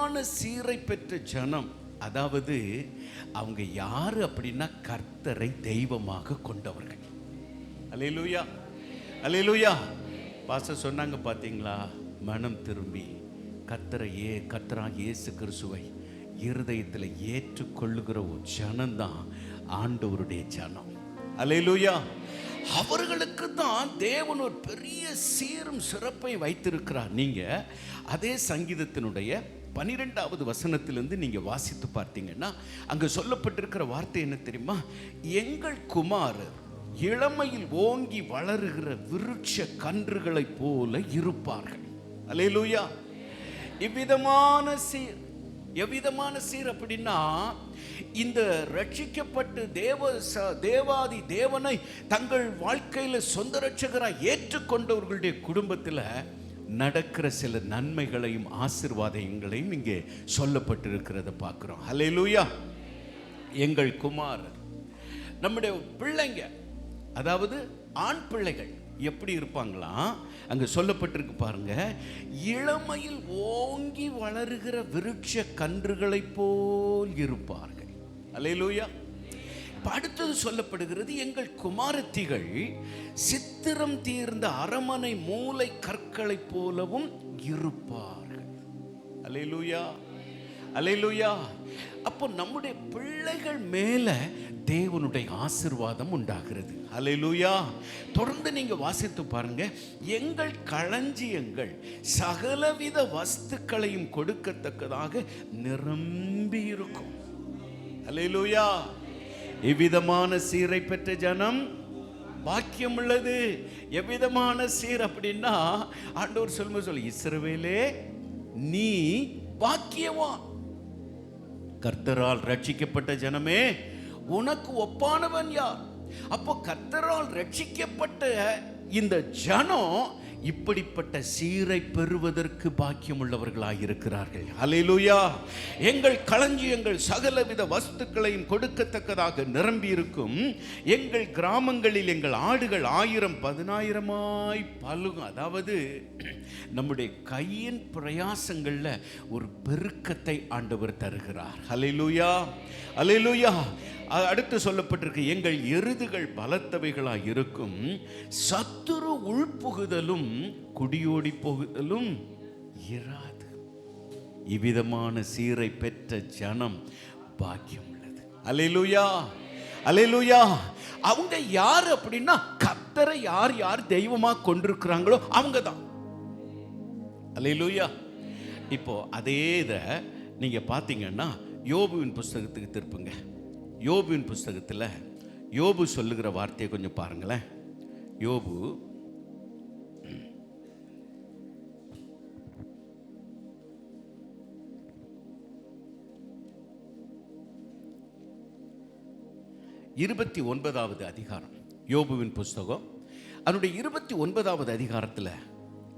எவ்விதமான சீரை பெற்ற ஜனம், அதாவது அவங்க யாரு அப்படின்னா கர்த்தரை தெய்வமாக கொண்டவர்கள். அல்லேலூயா, அல்லேலூயா. பாஸ்டர் சொன்னாங்க பார்த்தீங்களா, மனம் திரும்பி கர்த்தராகிய இயேசு கிறிஸ்துவை இருதயத்தில் ஏற்றுக்கொள்ளுகிற ஒரு ஜனம்தான் ஆண்டவருடைய ஜனம். அல்லேலூயா. அவர்களுக்கு தான் தேவன் ஒரு பெரிய சீரும் சிறப்பை வைத்திருக்கிறார். நீங்க அதே சங்கீதத்தினுடைய 12வது வசனத்திலிருந்து நீங்க வாசித்து பார்த்தீங்கன்னா அங்க சொல்லப்பட்டிருக்கிற வார்த்தை என்ன தெரியுமா? எங்கள் குமாரர் இளமையில் ஓங்கி வளருகிற விருட்ச கன்றுகளை போல இருப்பார்கள். அல்லேலூயா. இவ்விதமான சீர், எவ்விதமான சீர் அப்படின்னா, இந்த ரட்சிக்கப்பட்டு தேவாதி தேவனை தங்கள் வாழ்க்கையில் சொந்த ரட்சகராய் ஏற்றுக்கொண்டவர்களுடைய குடும்பத்தில் நடக்கிற சில நன்மைகளையும் ஆசீர்வாதங்களையும் இங்கே சொல்லப்பட்டிருக்கிறத பார்க்கிறோம். அல்லேலூயா. எங்கள் குமாரர், நம்முடைய பிள்ளைங்க, அதாவது ஆண் பிள்ளைகள் எப்படி இருப்பாங்களாம்? அங்க சொல்லப்பட்டிருக்கு பாருங்க, இளமையில் ஓங்கி வளருகிற விருட்ச கன்றுகளை போல் இருப்பார்கள். அல்லேலூயா. அடுத்தது சொல்லப்படுகிறது, எங்கள் குமாரத்திகள் சித்திரம் தீர்ந்த அரமனை மூலை கற்களை போலவும் இருப்பார்கள். அல்லேலூயா, அல்லேலூயா. அப்போ நம்முடைய பிள்ளைகள் மேல தேவனுடைய ஆசீர்வாதம் உண்டாகிறது. அல்லேலூயா. தொடர்ந்து நீங்க வாசித்து பாருங்க, எங்கள் களஞ்சியங்கள் சகலவித வஸ்துக்களையும் கொடுக்கத்தக்கதாக நிரம்பி இருக்கும். அல்லேலூயா. எவ்விதமான சீரை பெற்ற ஜனம் பாக்கியம் உள்ளது. எவ்விதமான சீர் அப்படின்னா, ஆண்டவர் சொல்ல இஸ்ரவேலே நீ பாக்கியவான், கர்த்தரால் ரட்சிக்கப்பட்ட ஜனமே உனக்கு ஒப்பானவன் யார்? அப்போ கர்த்தரால் ரட்சிக்கப்பட்ட இந்த ஜனம் இப்படிப்பட்ட சீரை பெறுவதற்கு பாக்கியம் உள்ளவர்களாக இருக்கிறார்கள். அல்லேலூயா. எங்கள் களஞ்சியங்கள் சகலவித வஸ்துக்களையும் கொடுக்கத்தக்கதாக நிரம்பி இருக்கும். எங்கள் கிராமங்களில் எங்கள் ஆடுகள் 1000 10,000 பலுகும். அதாவது நம்முடைய கையின் பிரயாசங்கள்ல ஒரு பெருக்கத்தை ஆண்டவர் தருகிறார். அல்லேலூயா, அல்லேலூயா. அடுத்து சொல்லப்பட்டிருக்கு, எங்கள் எருதுகள் பலத்தவைகளாய் இருக்கும், சத்துரு உள்புகுதலும் குடியோடி போகுதலும் இராது. இவ்விதமான சீரை பெற்ற ஜனம் பாக்கியம் உள்ளது. அல்லேலூயா, அல்லேலூயா. அவங்க யார் அப்படின்னா, கர்த்தரை யார் யார் தெய்வமா கொண்டிருக்கிறாங்களோ அவங்க தான். அல்லேலூயா. இப்போ அதே இதை நீங்க பார்த்தீங்கன்னா யோபுவின் புஸ்தகத்துக்கு திருப்புங்க. யோபுவின் புஸ்தகத்தில் யோபு சொல்லுகிற வார்த்தையை கொஞ்சம் பாருங்களேன். யோபு 29வது அதிகாரம், யோபுவின் புஸ்தகம் அதனுடைய 29வது அதிகாரத்தில்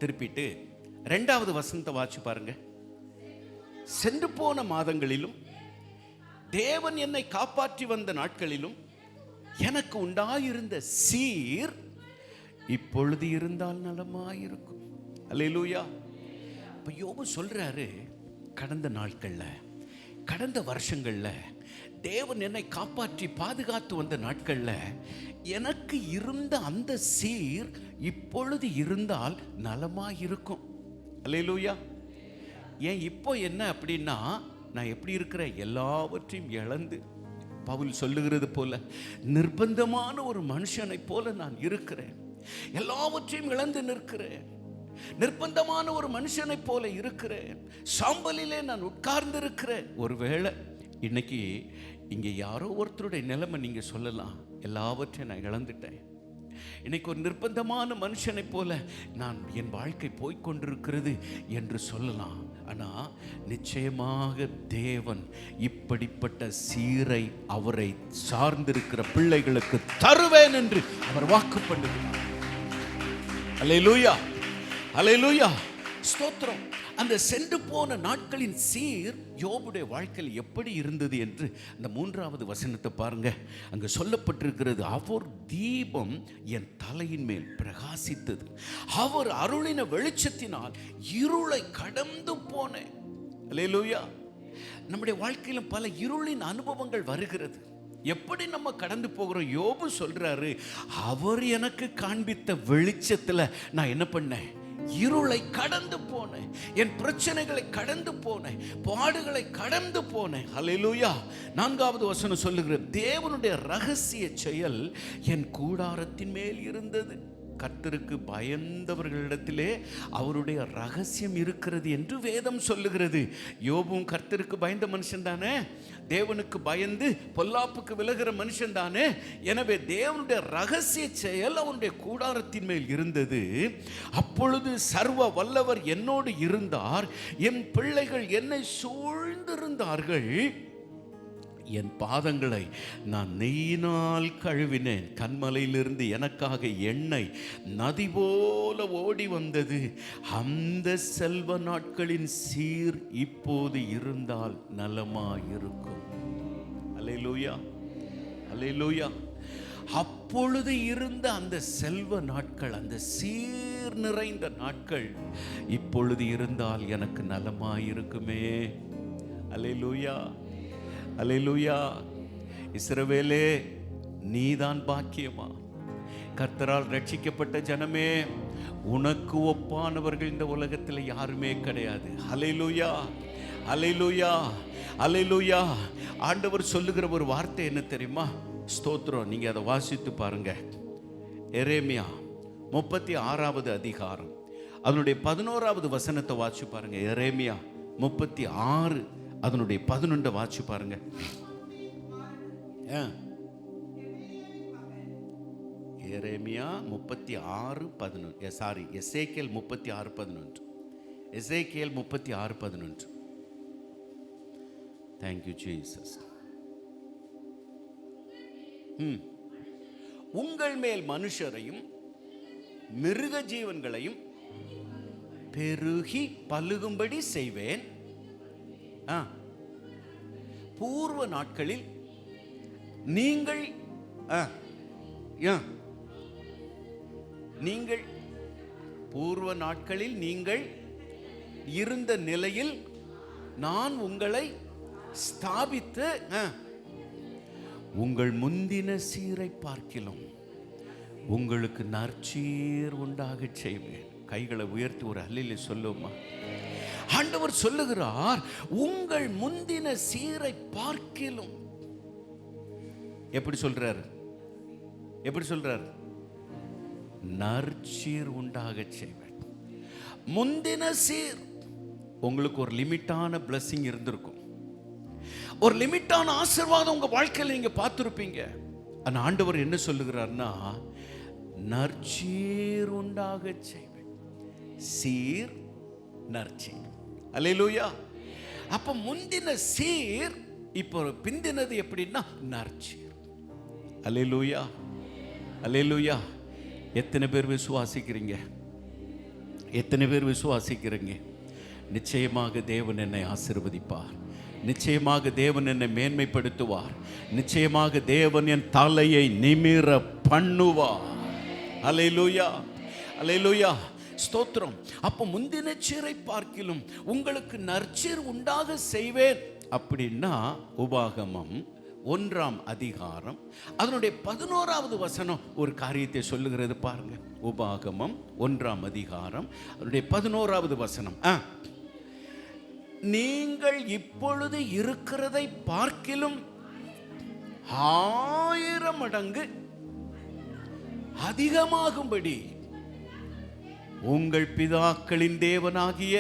திருப்பிட்டு 2வது வசனத்தை வாசி பாருங்க. சென்று போன மாதங்களிலும் தேவன் என்னை காப்பாற்றி வந்த நாட்களிலும் எனக்கு உண்டாயிருந்த சீர் இப்பொழுது இருந்தால் நலமாயிருக்கும். அல்லேலூயா. இப்ப யோபு சொல்றாரு, கடந்த நாட்கள்ல, கடந்த வருஷங்கள்ல தேவன் என்னை காப்பாற்றி பாதுகாத்து வந்த நாட்கள்ல எனக்கு இருந்த அந்த சீர் இப்பொழுது இருந்தால் நலமாயிருக்கும். அல்லேலூயா. ஏன் இப்போ என்ன அப்படின்னா, நான் எப்படி இருக்கிறேன்? எல்லாவற்றையும் இழந்து, பவுல் சொல்லுகிறது போல நிர்பந்தமான ஒரு மனுஷனை போல நான் இருக்கிறேன். எல்லாவற்றையும் இழந்து நிற்கிறேன். நிர்பந்தமான ஒரு மனுஷனை போல இருக்கிறேன். சாம்பலிலே நான் உட்கார்ந்து இருக்கிறேன். ஒருவேளை இன்னைக்கு இங்க யாரோ ஒருத்தருடைய நிலைமை நீங்க சொல்லலாம், எல்லாவற்றையும் நான் இழந்துட்டேன், இன்னைக்கு ஒரு நிர்பந்தமான மனுஷனை போல நான் என் வாழ்க்கை போய்கொண்டிருக்கிறது என்று சொல்லலாம். ஆனா நிச்சயமாக தேவன் இப்படிப்பட்ட சீரை அவரை சார்ந்திருக்கிற பிள்ளைகளுக்கு தருவேன் என்று அவர் வாக்கு பண்ணுகிறார். அல்லேலூயா, அல்லேலூயா, ஸ்தோத்திரம். அந்த சென்று போன நாட்களின் சீர் யோபுடைய வாழ்க்கையில் எப்படி இருந்தது என்று அந்த 3வது வசனத்தை பாருங்க. அங்க சொல்லப்பட்டிருக்கிறது, அவர் தீபம் என் தலையின் மேல் பிரகாசித்தது, அவர் அருளின வெளிச்சத்தினால் இருளை கடந்து போனேன். அல்லேலூயா. நம்முடைய வாழ்க்கையிலும் பல இருளின் அனுபவங்கள் வருகிறது. எப்படி நம்ம கடந்து போகிறோம்? யோபு சொல்றாரு, அவர் எனக்கு காண்பித்த வெளிச்சத்துல நான் என்ன பண்ணேன்? இருளை கடந்து போனேன், என் பிரச்சனைகளை கடந்து போனேன், பாடுகளை கடந்து போனேன். அல்லேலூயா. 4வது வசனம் சொல்லுகிறது, தேவனுடைய ரகசிய செயல் என் கூடாரத்தின் மேல் இருந்தது. கர்த்தருக்கு பயந்தவர்களிடத்திலே அவருடைய ரகசியம் இருக்கிறது என்று வேதம் சொல்லுகிறது. யோபும் கர்த்தருக்கு பயந்த மனுஷன் தானே, தேவனுக்கு பயந்து பொல்லாப்புக்கு விலகிற மனுஷன் தானே. எனவே தேவனுடைய ரகசிய செயல் அவனுடைய கூடாரத்தின் மேல் இருந்தது. அப்பொழுது சர்வ வல்லவர் என்னோடு இருந்தார், என் பிள்ளைகள் என்னை சூழ்ந்திருந்தார்கள். என் பாதங்களை நான் நெய்யினால் கழுவினேன், கண்மலையிலிருந்து எனக்காக எண்ணெய் நதி போல ஓடி வந்தது. அந்த செல்வ நாட்களின் சீர் இப்போது இருந்தால் நலமாயிருக்கும். அல்லேலூயா, அல்லேலூயா. அப்பொழுது இருந்த அந்த செல்வ நாட்கள், அந்த சீர் நிறைந்த நாட்கள் இப்பொழுது இருந்தால் எனக்கு நலமாயிருக்குமே. அல்லேலூயா, அல்லேலூயா. இஸ்ரவேலே, நீதான் பாக்கியமா. கர்த்தரால் ரட்சிக்கப்பட்ட ஜனமே, உனக்கு ஒப்பானவர்கள் இந்த உலகத்தில் யாருமே கிடையாது. அல்லேலூயா, அல்லேலூயா, அல்லேலூயா. ஆண்டவர் சொல்லுகிற ஒரு வார்த்தை என்ன தெரியுமா? ஸ்தோத்திரம். நீங்க அதை வாசித்து பாருங்க. எரேமியா 36வது அதிகாரம் அதனுடைய 11வது வசனத்தை வாசி பாருங்க. எரேமியா 36 அதனுடைய 11 வாசி பாருங்க. எரேமியா 36:11. Sorry, Ezekiel 36:11. Ezekiel 36:11. Thank you Jesus. உங்கள் மேல் மனுஷரையும் மிருக ஜீவன்களையும் பெருகி பலுகும்படி செய்வேன். பூர்வ நாட்களில் நீங்கள் பூர்வ நாட்களில் நீங்கள் இருந்த நிலையில் நான் உங்களை ஸ்தாபித்து உங்கள் முந்தின சீரை பார்க்கிலும் உங்களுக்கு நற்சீர் உண்டாக செய்வேன். கைகளை உயர்த்தி ஒரு அல்லேலூயா சொல்லுமா. ஆண்டவர் சொல்லுகிறார், உங்கள் முந்தின சீரை பார்க்கிலும். எப்படி சொல்றாரு? எப்படி சொல்றாரு? நற்சீர் உண்டாக செய்வேன். முந்தின சீர். உங்களுக்கு ஒரு லிமிட்டான பிளஸிங் இருந்திருக்கும், ஒரு லிமிட்டான ஆசீர்வாதம் உங்க வாழ்க்கையில் நீங்க பார்த்திருப்பீங்க. ஆனா ஆண்டவர் என்ன சொல்லுகிறார்னா, நற்சீர் உண்டாக செய்வேன். சீர், நற்சீர். அல்லேலூயா. அப்ப முந்தின சீர், இப்போ பிந்தினது எப்படின்னா நற்சீர். அல்லேலூயா, அல்லேலூயா. எத்தனை பேர் விசுவாசிக்கிறீங்க? எத்தனை பேர் விசுவாசிக்கிறீங்க? நிச்சயமாக தேவன் என்னை ஆசீர்வதிப்பார். நிச்சயமாக தேவன் என்னை மேன்மைப்படுத்துவார். நிச்சயமாக தேவன் என் தலையை நிமிர பண்ணுவார். அல்லேலூயா, அல்லேலூயா. ஸ்தோத்திரம். அப்போ முந்தின சீரை பார்க்கிலும் உங்களுக்கு நற்சீர் உண்டாக செய்வேன் அப்படின்னா, உபாகமம் 1ஆம் அதிகாரம் அதனுடைய 11வது வசனம் ஒரு காரியத்தை சொல்லுகிறது பாருங்க. உபாகமம் 1ஆம் அதிகாரம் அதனுடைய 11வது வசனம். நீங்கள் இப்பொழுது இருக்கிறதை பார்க்கிலும் 1000 மடங்கு அதிகமாகும்படி உங்கள் பிதாக்களின் தேவனாகிய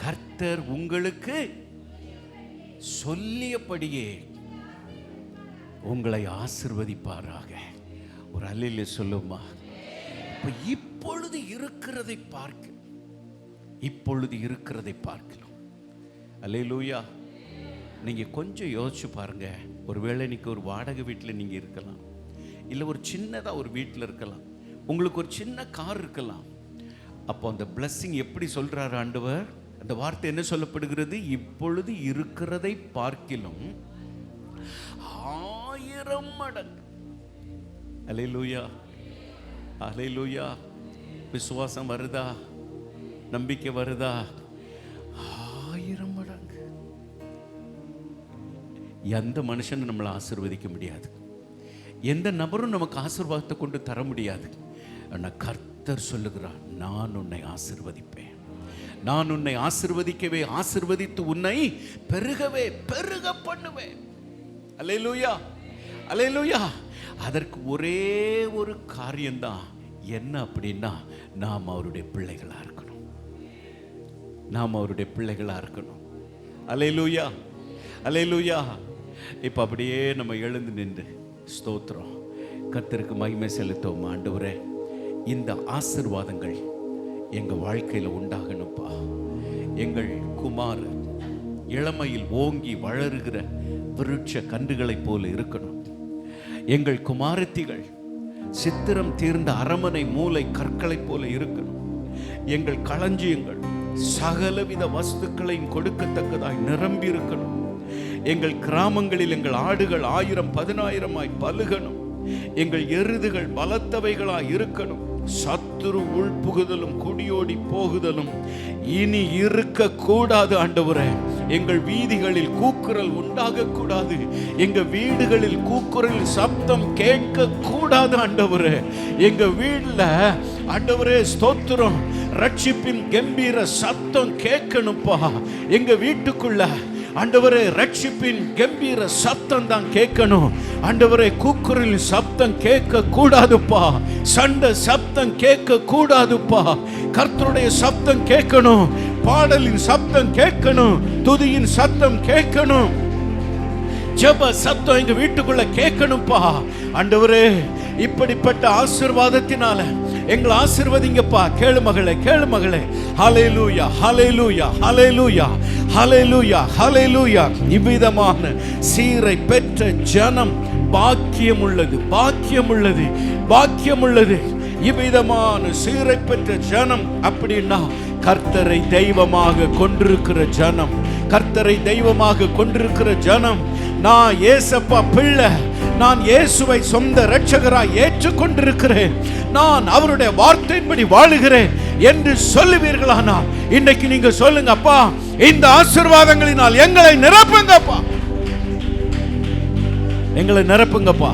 கர்த்தர் உங்களுக்கு சொல்லியபடியே உங்களை ஆசீர்வதிப்பாராக. ஒரு அல்லேலூயா சொல்லுமா. இப்பொழுது இருக்கிறதை பார்க்க, இப்பொழுது இருக்கிறதை பார்க்கலாம். அல்லேலூயா. நீங்க கொஞ்சம் யோசிச்சு பாருங்க. ஒருவேளை இன்னைக்கு ஒரு வாடகை வீட்டில் நீங்க இருக்கலாம், இல்லை ஒரு சின்னதா ஒரு வீட்டில் இருக்கலாம், உங்களுக்கு ஒரு சின்ன கார் இருக்கலாம். அப்போ அந்த பிளஸ்ஸிங் எப்படி சொல்றாரு ஆண்டவர்? அந்த வார்த்தை என்ன சொல்லப்படுகிறது? இப்பொழுது இருக்கிறதை பார்க்கிலும் 1000 மடங்கு. அல்லேலூயா, அல்லேலூயா. விசுவாசம் வருதா? நம்பிக்கை வருதா? எந்த மனுஷனும் நம்மளை ஆசீர்வதிக்க முடியாது, எந்த நபரும் நமக்கு ஆசீர்வாதத்தை கொண்டு தர முடியாது. ஆனால் கர்த்தர் சொல்லுகிறார், நான் உன்னை ஆசீர்வதிப்பேன், நான் உன்னை ஆசீர்வதிக்கவே ஆசீர்வதித்து உன்னை பெருகவே பெருக பண்ணுவேன். அல்லேலூயா, அல்லேலூயா. அதற்கு ஒரே ஒரு காரியம்தான், என்ன அப்படின்னா நாம் அவருடைய பிள்ளைகளா இருக்கணும், நாம் அவருடைய பிள்ளைகளா இருக்கணும். அல்லேலூயா, அல்லேலூயா. இப்போ அப்படியே நம்ம எழுந்து நின்று ஸ்தோத்திரம், கர்த்தருக்கு மகிமை செலுத்துவோம். ஆண்டவரே, இந்த ஆசீர்வாதங்கள் எங்கள் வாழ்க்கையில் உண்டாகணும்ப்பா. எங்கள் குமார் இளமையில் ஓங்கி வளருகிற விருட்ச கன்றுகளைப் போல இருக்கணும். எங்கள் குமாரத்திகள் சித்திரம் தீர்ந்த அரமனை மூலை கற்களைப் போல இருக்கணும். எங்கள் களஞ்சியங்கள் சகலவித வஸ்துக்களையும் கொடுக்கத்தக்கதாய் நிரம்பி இருக்கணும். எங்கள் கிராமங்களில் எங்கள் ஆடுகள் 1000-10,000 பலுகணும். எங்கள் எருதுகள் பலத்தவைகளாய் இருக்கணும். சத்துரு உள்புகுதலும் குடியோடி போகுதலும் இனி இருக்க கூடாது ஆண்டவரே. எங்கள் வீதிகளில் கூக்குரல் உண்டாக கூடாது, எங்க வீடுகளில் கூக்குரல் சப்தம் கேட்க கூடாது ஆண்டவரே. எங்க வீடுல ஆண்டவரே ஸ்தோத்திரம், ரட்சிப்பின் கம்பீர சத்தம் கேட்கணும்ப்பா. எங்க வீட்டுக்குள்ள ஆண்டவரே ரட்சிப்பின் கம்பீர சத்தம் தான் கேட்கணும் ஆண்டவரே. கூக்குரல் சப்தம் கேட்க கூடாதுப்பா, சண்டை சப்தம் கேட்க கூடாதுப்பா. கர்த்தருடைய சப்தம் கேட்கணும், பாடலின் சப்தம் கேட்கணும், துதியின் சத்தம் கேட்கணும், ஜெப சத்தம் எங்க வீட்டுக்குள்ள கேட்கணும்ப்பா. ஆண்டவரே, இப்படிப்பட்ட ஆசீர்வாதத்தினால எங்களை ஆசீர்வதிங்கப்பா. கேளு மகளே, கேளு மகளே. ஹல்லேலூயா, ஹல்லேலூயா, ஹல்லேலூயா, ஹல்லேலூயா, ஹல்லேலூயா. இவ்விதமான சீரை பெற்ற ஜனம் பாக்கியம் உள்ளது, பாக்கியம் உள்ளது, பாக்கியம் உள்ளது. இவ்விதமான சீரை பெற்ற ஜனம் அப்படின்னா கர்த்தரை தெய்வமாக கொண்டிருக்கிற ஜனம், கர்த்தரை தெய்வமாக கொண்டிருக்கிற ஜனம். நான் ஏசப்பா பிள்ளை, நான் இயேசுவை சொந்த இரட்சகராய் ஏற்றுக்கொண்டிருக்கிறேன், நான் அவருடைய வார்த்தையின்படி வாழுகிறேன் என்று சொல்லுவீர்களானால் இன்னைக்கு நீங்க சொல்லுங்க, அப்பா இந்த ஆசீர்வாதங்களினால் எங்களை நிரப்புங்கப்பா, எங்களை நிரப்புங்கப்பா.